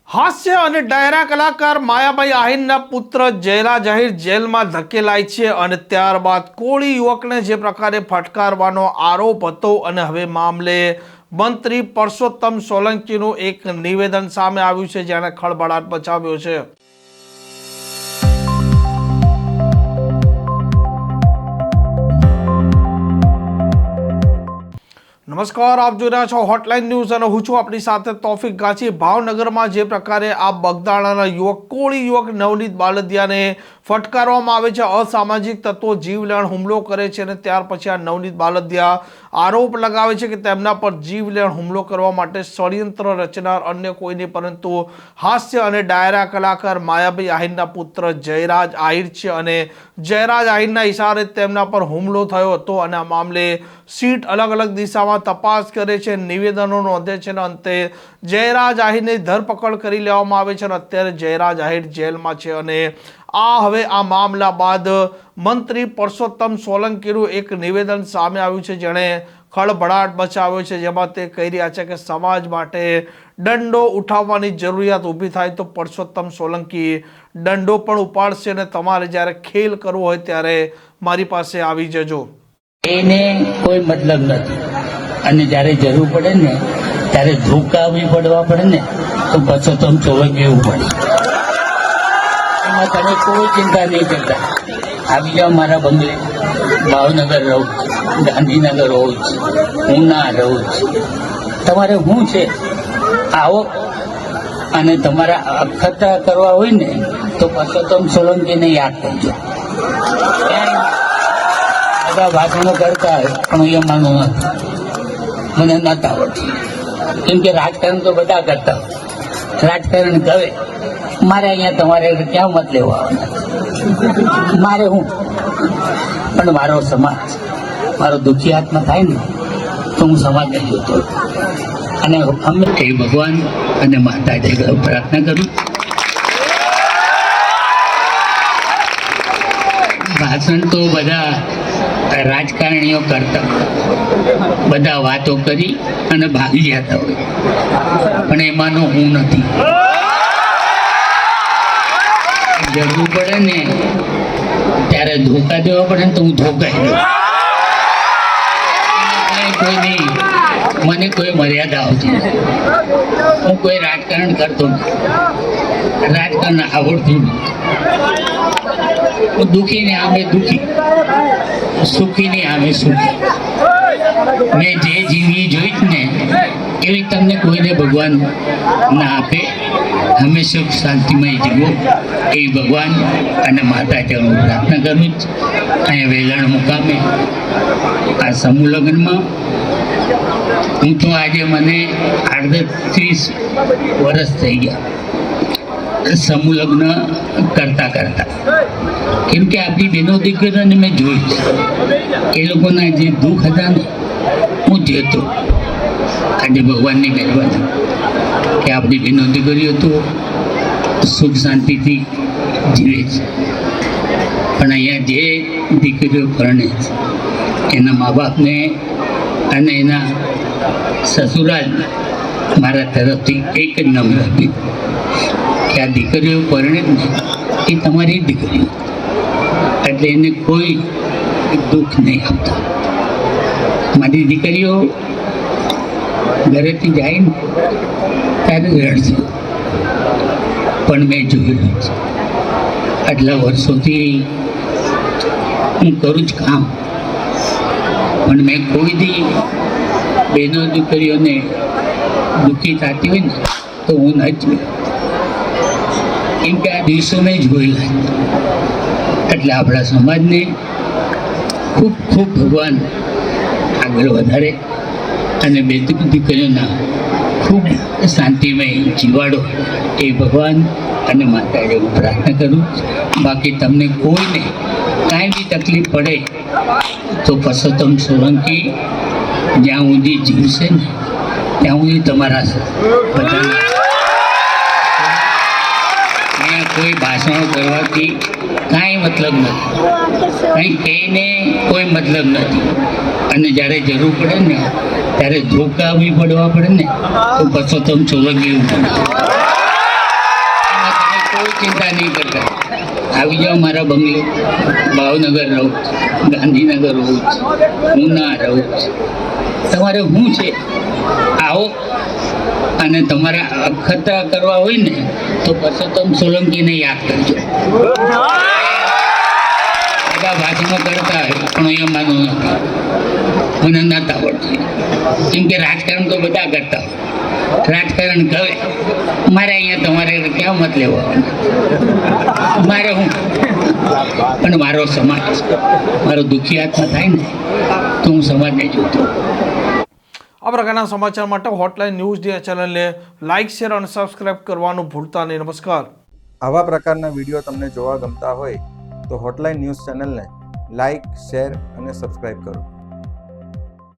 હાસ્ય અને ડાયરા કલાકાર માયાભાઈ આહિરના પુત્ર જયરાજ આહિર જેલમાં ધકેલાય છે અને ત્યારબાદ કોળી યુવકને જે પ્રકારે ફટકારવાનો આરોપ હતો અને હવે મામલે મંત્રી પરસોત્તમ સોલંકીનું એક નિવેદન સામે આવ્યું છે જેણે ખળભળાટ મચાવ્યો છે। નમસ્કાર, આપ જોઈ રહ્યા છો હોટલાઇન ન્યૂઝ અને હું છું આપણી સાથે તોફિક ગાંચી। ભાવનગરમાં જે પ્રકારે આ બગદાણાના યુવક કોળી યુવક નવનીત બાલદિયાને ફટકારવામાં આવે છે, અસામાજિક તત્વો જીવલેણ હુમલો કરે છે અને ત્યાર પછી આ નવનીત બાલદિયા આરોપ લગાવે છે કે તેમના પર જીવલેણ હુમલો કરવા માટે ષડયંત્ર રચનાર અન્ય કોઈ નહીં પરંતુ હાસ્ય અને ડાયરા કલાકાર માયાભાઈ આહિરના પુત્ર જયરાજ આહિર છે અને જયરાજ આહિરના ઇશારે તેમના પર હુમલો થયો હતો અને આ મામલે સીટ અલગ અલગ દિશામાં તપાસ કરે છે, નિવેદનો નોંધે છે અને અંતે જયરાજ આહિરની ધરપકડ કરી લેવામાં આવે છે અને અત્યારે જયરાજ આહિર જેલમાં છે। અને હવે આ મામલા બાદ મંત્રી પરસોત્તમ સોલંકીનું એક નિવેદન સામે આવ્યું છે જેણે ખળભળાટ મચાવ્યો છે, જેમાં તે કહી રહ્યા છે કે સમાજ માટે દંડો ઉઠાવવાની જરૂરિયાત ઊભી થાય તો પરસોત્તમ સોલંકી દંડો પણ ઉપાડશે અને તમારે જ્યારે ખેલ કરવો હોય ત્યારે મારી પાસે આવી જજો। એને કોઈ મતલબ નથી અને જ્યારે જરૂર પડે ને ત્યારે ધોકાવી પડવા પડે ને તો પરસોત્તમ સોલંકી એવું પડે, એમાં તમે કોઈ ચિંતા નહીં કરતા। આવી જાઓ મારા બંગલે, ભાવનગર રહું, ગાંધીનગર રહું છું, ઉના રહું છું, તમારે શું છે આવો અને તમારા અખતરા કરવા હોય ને તો પરસોત્તમ સોલંકીને યાદ કરજો। બધા ભાષણો કરતા હોય પણ એ માનું નથી, મને નથી આવડતું, કેમ કે રાજકારણ તો બધા કરતા હોય, રાજકારણ કરે મારે અહીંયા તમારે ક્યાં મત લેવા આવવાના, મારે હું પણ મારો સમાજ, મારો દુઃખી આત્મા થાય ને તો હું સમાજને જોતો અને અમે એ ભગવાન અને માતા પ્રાર્થના કરું। ભાષણ તો બધા રાજકારણીઓ કરતા, બધા વાતો કરી અને ભાગી જતા હોય, પણ એમાંનો હું નથી। જરૂર પડે ને ત્યારે ધોકા દેવા પડે ને તો હું ધોકાઈ દઉં, કોઈ નહીં, મને કોઈ મર્યાદા આવતી નથી, હું કોઈ રાજકારણ કરતો નથી, રાજકારણ આવડતું નથી, હું દુઃખીને આમે દુઃખી, સુખીને આમે સુખી, મેં જે જિંદગી જોઈ ને એવી તમને કોઈને ભગવાન ના આપે, હંમેશા શાંતિમય જીવો એ ભગવાન અને માતા હું પ્રાર્થના કરું જ। અહીંયા વેલણ મુકામે આ સમૂહ લગ્નમાં હું તો આજે મને 38 વર્ષ થઈ ગયા સમૂહ લગ્ન કરતા કરતા, કેમ કે આપણી બહેનો દીકરીઓને મેં જોઈ એ લોકોના જે દુઃખ હતા ને હું જોતો। આજે ભગવાનની મહેરબાની કે આપણી બહેનો દીકરીઓ તો સુખ શાંતિથી જીવે છે, પણ અહીંયા જે દીકરીઓ પરણે છે એના મા બાપને અને એના સસુરાલ મારા તરફથી એક જ નમ્ર અપીલ કે આ દીકરીઓ પરણે ને એ તમારી દીકરીઓ, એટલે એને કોઈ દુઃખ નહીં આપતા। મારી દીકરીઓ ઘરેથી જાય ને ત્યારે રડશે, પણ મેં જોયેલું છે, આટલા વર્ષોથી હું કરું જ કામ, પણ મેં કોઈ દી બહેનો દીકરીઓને દુઃખી થતી હોય ને તો હું ન જોયું, કેમ કે આ દિવસો મેં જોયેલા, એટલે આપણા સમાજને ખૂબ ખૂબ ભગવાન આગળ વધારે અને બે દીકરીઓના ખૂબ શાંતિમય જીવાડો એ ભગવાન અને માતાએ હું પ્રાર્થના કરું। બાકી તમને કોઈને કાંઈ બી તકલીફ પડે તો પરસોત્તમ સોલંકી જ્યાં સુધી જીવશે ને ત્યાં સુધી તમારા બધાના કોઈ ભાષણો કરવાથી કાંઈ મતલબ નથી, કંઈ કહીને કોઈ મતલબ નથી, અને જ્યારે જરૂર પડે ને ત્યારે ધોકા બી પડવા પડે ને તો પરસોત્તમ સોલંકી એવું પડે। આવી જાઓ મારા બંગલે. ભાવનગર રહું છું, ગાંધીનગર રહું છું, ઉના રહું છું. તમારે શું છે, આવો. અને તમારે અખતરા કરવા હોય ને તો પરસોત્તમ સોલંકીને યાદ કરજો. બધા ભાષણો કરતા હોય પણ એ માનું નથી, મને નથી આવડતું. કેમ કે રાજકારણ તો બધા કરતા હોય, રાજકારણ કરે. મારે અહીંયા તમારે ક્યાં મત લેવો, મારે હું. પણ મારો સમાજ, મારો દુઃખી આત્મા થાય ને તો હું સમાજને જોતો. આ પ્રકારના સમાચાર માટે હોટલાઇન ન્યૂઝ ચેનલને લાઇક, શેર અને સબસ્ક્રાઇબ કરવાનું ભૂલતા નહીં. નમસ્કાર. આવા પ્રકારના વિડીયો તમને જોવા ગમતા હોય તો હોટલાઇન ન્યૂઝ ચેનલને લાઇક, શેર અને સબસ્ક્રાઇબ કરો.